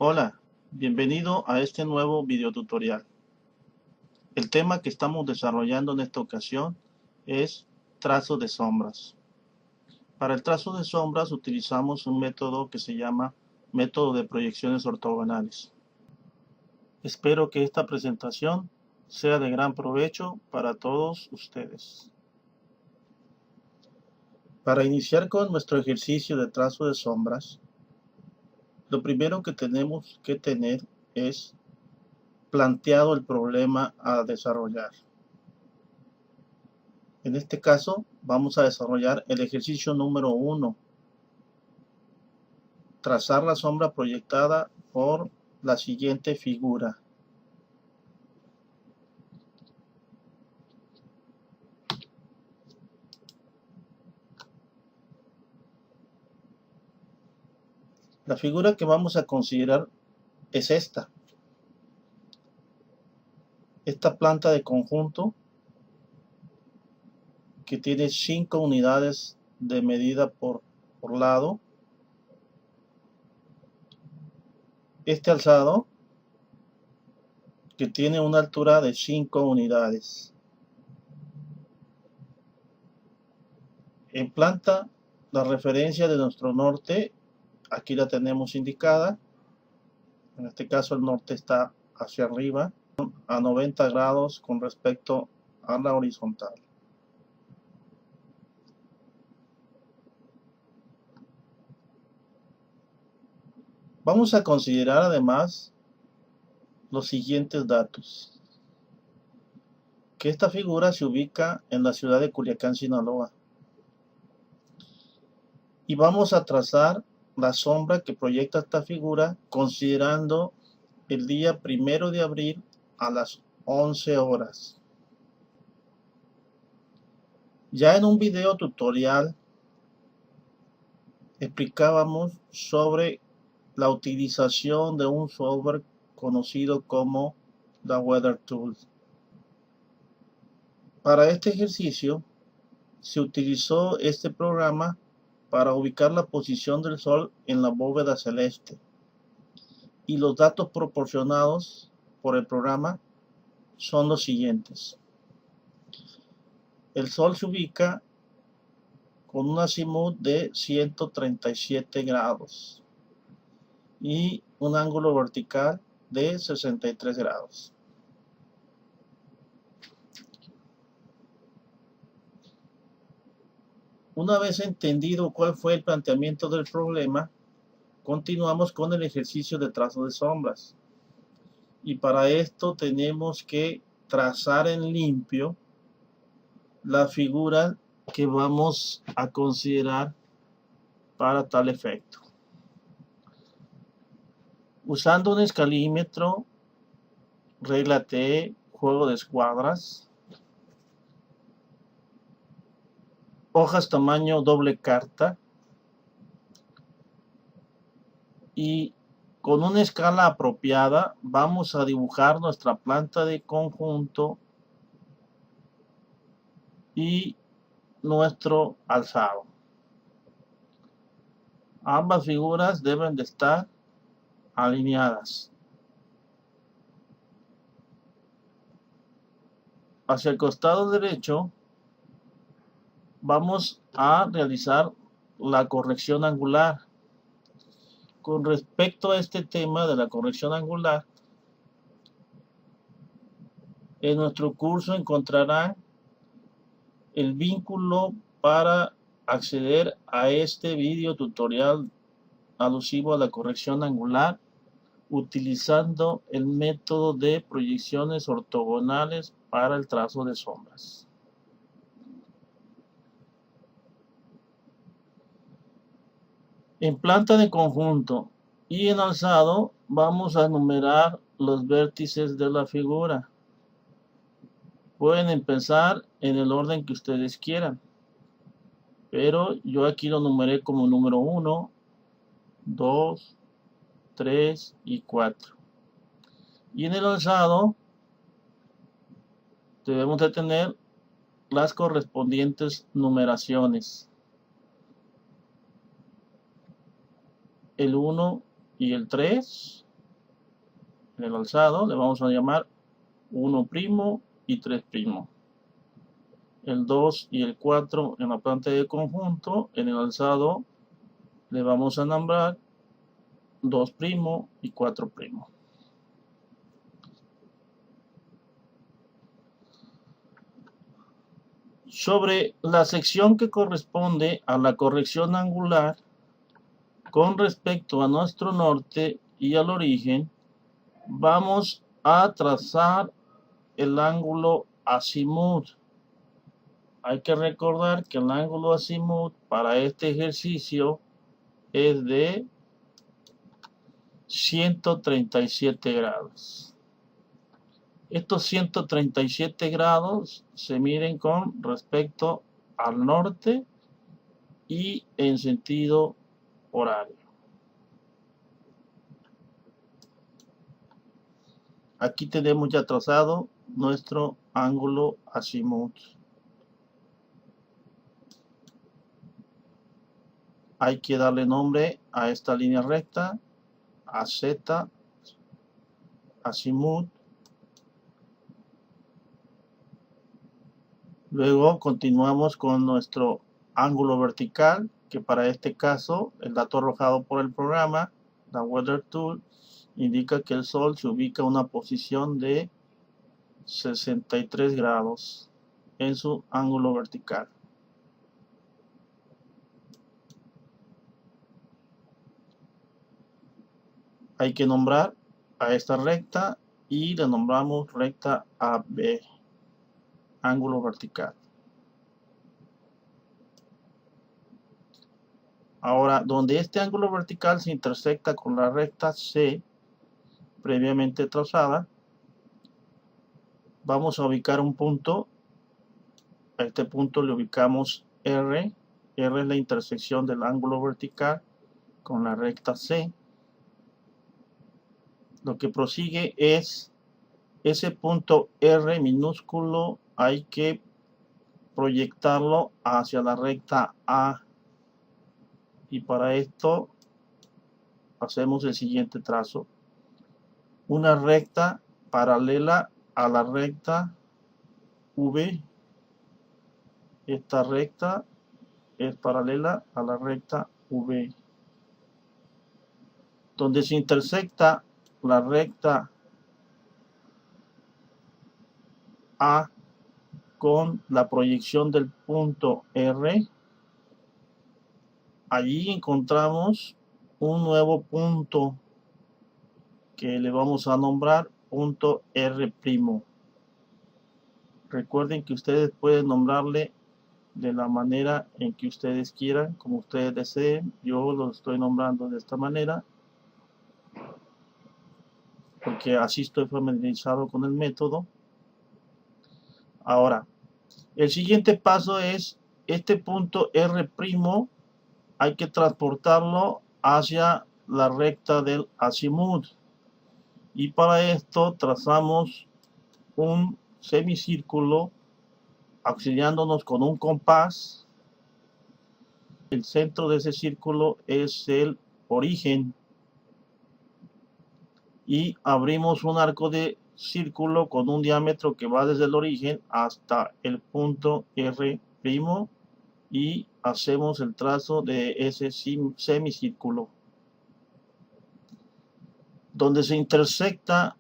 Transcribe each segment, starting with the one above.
Hola, bienvenido a este nuevo video tutorial. El tema que estamos desarrollando en esta ocasión es trazo de sombras. Para el trazo de sombras utilizamos un método que se llama método de proyecciones ortogonales. Espero que esta presentación sea de gran provecho para todos ustedes. Para iniciar con nuestro ejercicio de trazo de sombras, lo primero que tenemos que tener es planteado el problema a desarrollar. En este caso vamos a desarrollar el ejercicio número 1. Trazar la sombra proyectada por la siguiente figura. La figura que vamos a considerar es esta. Esta planta de conjunto que tiene 5 unidades de medida por lado. Este alzado que tiene una altura de 5 unidades. En planta, la referencia de nuestro norte, aquí la tenemos indicada. En este caso el norte está hacia arriba, a 90 grados con respecto a la horizontal. Vamos a considerar además los siguientes datos. Que esta figura se ubica en la ciudad de Culiacán, Sinaloa. Y vamos a trazar la sombra que proyecta esta figura considerando el día 1 de abril a las 11 horas. Ya en un video tutorial explicábamos sobre la utilización de un software conocido como la Weather Tool. Para este ejercicio se utilizó este programa para ubicar la posición del Sol en la bóveda celeste, y los datos proporcionados por el programa son los siguientes. El Sol se ubica con un azimut de 137 grados y un ángulo vertical de 63 grados. Una vez entendido cuál fue el planteamiento del problema, continuamos con el ejercicio de trazo de sombras. Y para esto tenemos que trazar en limpio la figura que vamos a considerar para tal efecto. Usando un escalímetro, regla T, juego de escuadras, hojas tamaño doble carta y con una escala apropiada vamos a dibujar nuestra planta de conjunto y nuestro alzado. Ambas figuras deben de estar alineadas. Hacia el costado derecho vamos a realizar la corrección angular. Con respecto a este tema de la corrección angular, en nuestro curso encontrarán el vínculo para acceder a este video tutorial alusivo a la corrección angular utilizando el método de proyecciones ortogonales para el trazo de sombras. En planta de conjunto y en alzado vamos a enumerar los vértices de la figura. Pueden empezar en el orden que ustedes quieran, pero yo aquí lo numeré como número 1, 2, 3 y 4. Y en el alzado debemos de tener las correspondientes numeraciones. El 1 y el 3, En el alzado le vamos a llamar 1' y 3'. El 2 y el 4 en la planta de conjunto. En el alzado le vamos a nombrar 2' y 4'. Sobre la sección que corresponde a la corrección angular con respecto a nuestro norte y al origen, vamos a trazar el ángulo azimut. Hay que recordar que el ángulo azimut para este ejercicio es de 137 grados. Estos 137 grados se miden con respecto al norte y en sentido horario. Aquí tenemos ya trazado nuestro ángulo azimut. Hay que darle nombre a esta línea recta, AZ, azimut. Luego continuamos con nuestro ángulo vertical, que para este caso el dato arrojado por el programa, la Weather Tool, indica que el Sol se ubica a una posición de 63 grados en su ángulo vertical. Hay que nombrar a esta recta y le nombramos recta AB, ángulo vertical. Ahora, donde este ángulo vertical se intersecta con la recta C previamente trazada, vamos a ubicar un punto. A este punto le ubicamos R. R es la intersección del ángulo vertical con la recta C. Lo que prosigue es ese punto R minúsculo, hay que proyectarlo hacia la recta A. Y para esto hacemos el siguiente trazo. Una recta paralela a la recta V. Esta recta es paralela a la recta V. Donde se intersecta la recta A con la proyección del punto R, allí encontramos un nuevo punto que le vamos a nombrar punto R'. Recuerden que ustedes pueden nombrarle de la manera en que ustedes quieran, como ustedes deseen. Yo lo estoy nombrando de esta manera porque así estoy familiarizado con el método. Ahora, el siguiente paso es este punto R', hay que transportarlo hacia la recta del azimut. Y para esto trazamos un semicírculo auxiliándonos con un compás. El centro de ese círculo es el origen. Y abrimos un arco de círculo con un diámetro que va desde el origen hasta el punto R' y hacemos el trazo de ese semicírculo. Donde se intersecta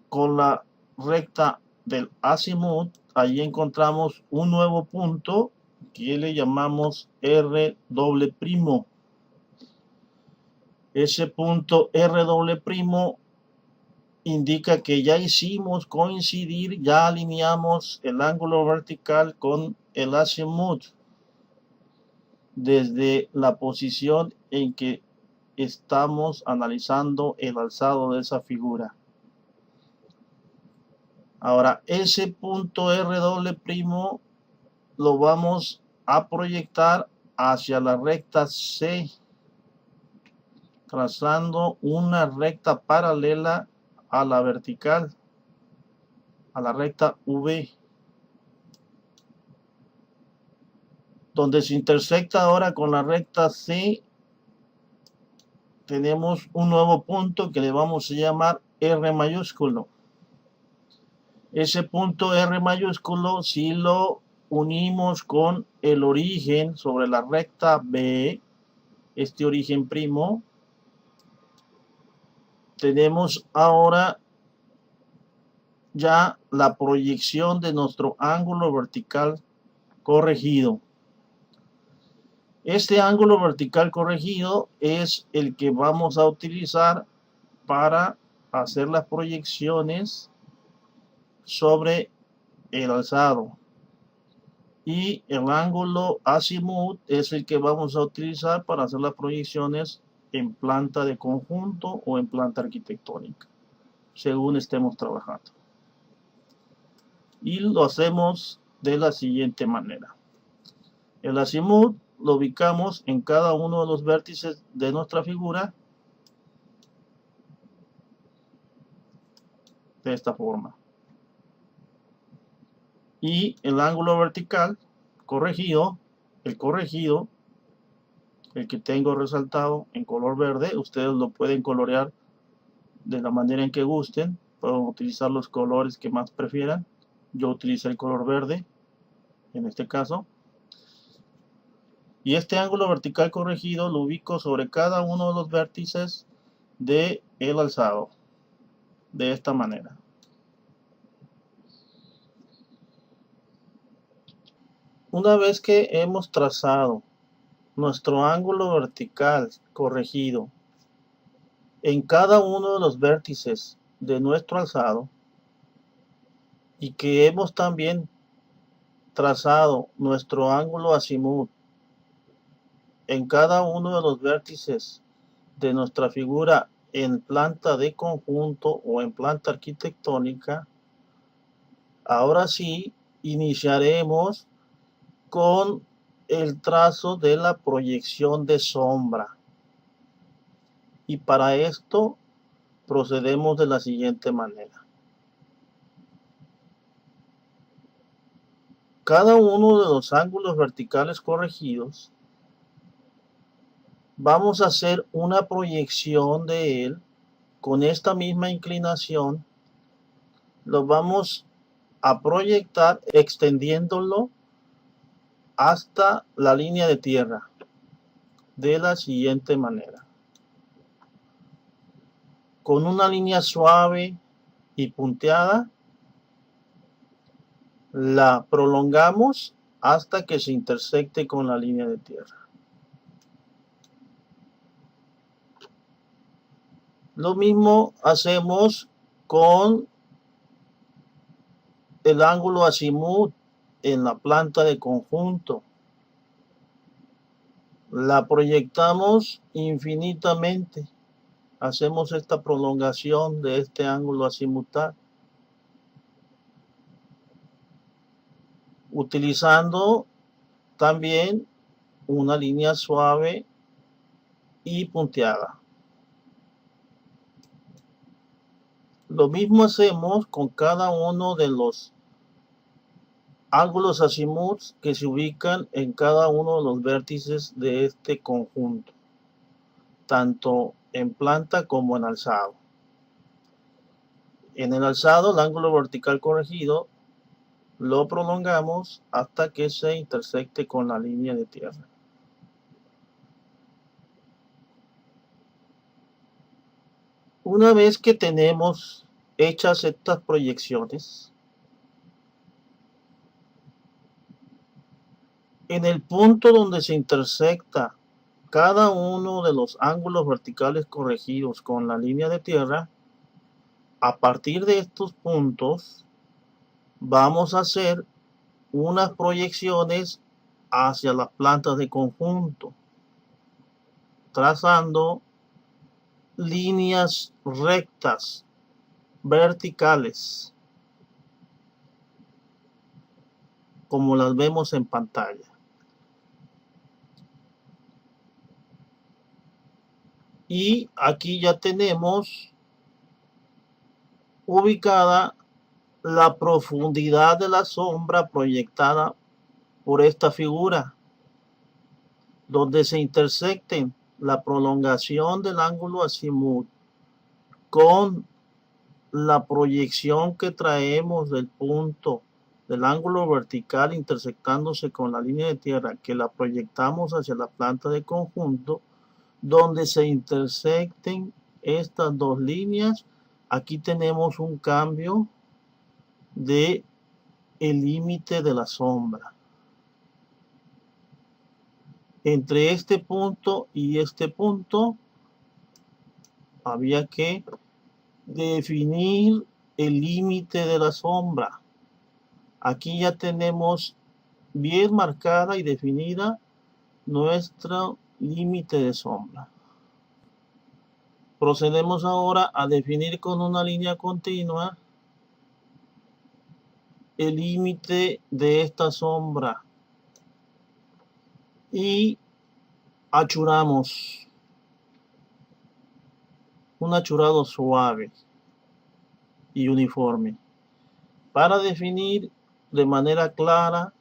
con la recta del azimut, allí encontramos un nuevo punto que le llamamos R'. Ese punto R' indica que ya hicimos coincidir, ya alineamos el ángulo vertical con el azimut desde la posición en que estamos analizando el alzado de esa figura. Ahora, ese punto R' lo vamos a proyectar hacia la recta C, trazando una recta paralela a la vertical, a la recta V, donde se intersecta ahora con la recta C. Tenemos un nuevo punto que le vamos a llamar R mayúsculo. Ese punto R mayúsculo, si lo unimos con el origen sobre la recta B, este origen primo, tenemos ahora ya la proyección de nuestro ángulo vertical corregido. Este ángulo vertical corregido es el que vamos a utilizar para hacer las proyecciones sobre el alzado. Y el ángulo azimut es el que vamos a utilizar para hacer las proyecciones en planta de conjunto o en planta arquitectónica, según estemos trabajando. Y lo hacemos de la siguiente manera. El azimut lo ubicamos en cada uno de los vértices de nuestra figura de esta forma. Y el ángulo vertical corregido, el que tengo resaltado en color verde, ustedes lo pueden colorear de la manera en que gusten, pueden utilizar los colores que más prefieran. Yo utilizo el color verde en este caso. Y este ángulo vertical corregido lo ubico sobre cada uno de los vértices del alzado, de esta manera. Una vez que hemos trazado nuestro ángulo vertical corregido en cada uno de los vértices de nuestro alzado y que hemos también trazado nuestro ángulo azimut en cada uno de los vértices de nuestra figura en planta de conjunto o en planta arquitectónica, ahora sí iniciaremos con el trazo de la proyección de sombra. Y para esto procedemos de la siguiente manera. Cada uno de los ángulos verticales corregidos, vamos a hacer una proyección de él con esta misma inclinación. Lo vamos a proyectar extendiéndolo hasta la línea de tierra de la siguiente manera. Con una línea suave y punteada, la prolongamos hasta que se intersecte con la línea de tierra. Lo mismo hacemos con el ángulo azimut en la planta de conjunto. La proyectamos infinitamente. Hacemos esta prolongación de este ángulo azimutal, utilizando también una línea suave y punteada. Lo mismo hacemos con cada uno de los ángulos azimuts que se ubican en cada uno de los vértices de este conjunto, tanto en planta como en alzado. En el alzado, el ángulo vertical corregido lo prolongamos hasta que se intersecte con la línea de tierra. Una vez que tenemos hechas estas proyecciones, en el punto donde se intersecta cada uno de los ángulos verticales corregidos con la línea de tierra, a partir de estos puntos vamos a hacer unas proyecciones hacia las plantas de conjunto, trazando líneas rectas, verticales, como las vemos en pantalla. Y aquí ya tenemos ubicada la profundidad de la sombra proyectada por esta figura, donde se intersecten la prolongación del ángulo azimut con la proyección que traemos del punto del ángulo vertical intersectándose con la línea de tierra, que la proyectamos hacia la planta de conjunto, donde se intersecten estas dos líneas, aquí tenemos un cambio de el límite de la sombra. Entre este punto y este punto había que definir el límite de la sombra. Aquí ya tenemos bien marcada y definida nuestro límite de sombra. Procedemos ahora a definir con una línea continua el límite de esta sombra y achuramos un achurado suave y uniforme para definir de manera clara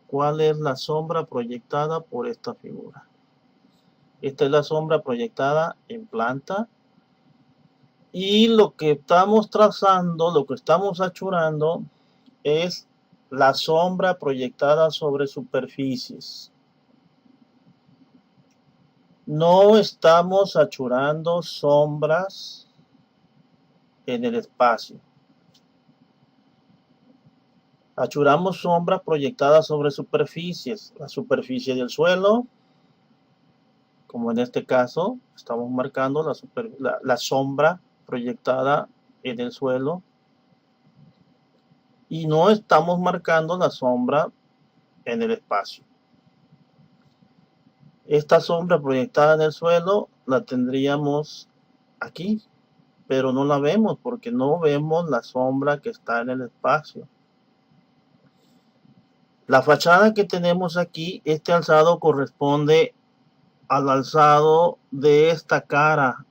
cuál es la sombra proyectada por esta figura. Esta es la sombra proyectada en planta y lo que estamos trazando, lo que estamos achurando es la sombra proyectada sobre superficies. No estamos achurando sombras en el espacio. Achuramos sombras proyectadas sobre superficies, la superficie del suelo, como en este caso, estamos marcando la sombra proyectada en el suelo y no estamos marcando la sombra en el espacio. Esta sombra proyectada en el suelo la tendríamos aquí, pero no la vemos porque no vemos la sombra que está en el espacio. La fachada que tenemos aquí, este alzado corresponde al alzado de esta cara,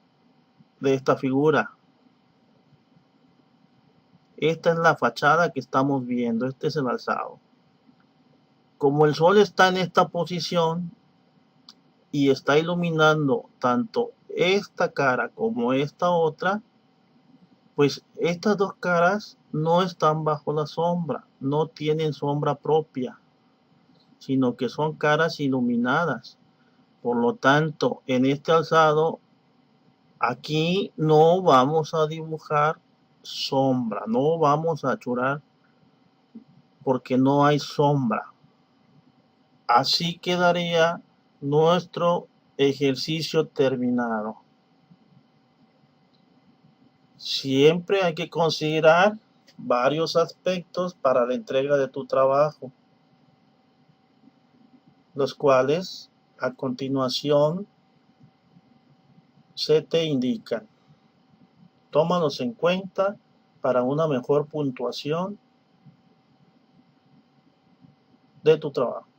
de esta figura. Esta es la fachada que estamos viendo, este es el alzado. Como el sol está en esta posición y está iluminando tanto esta cara como esta otra, pues estas dos caras no están bajo la sombra, no tienen sombra propia, sino que son caras iluminadas. Por lo tanto, en este alzado, aquí no vamos a dibujar sombra, no vamos a achurar porque no hay sombra. Así quedaría nuestro ejercicio terminado. Siempre hay que considerar varios aspectos para la entrega de tu trabajo, los cuales a continuación se te indican. Tómalos en cuenta para una mejor puntuación de tu trabajo.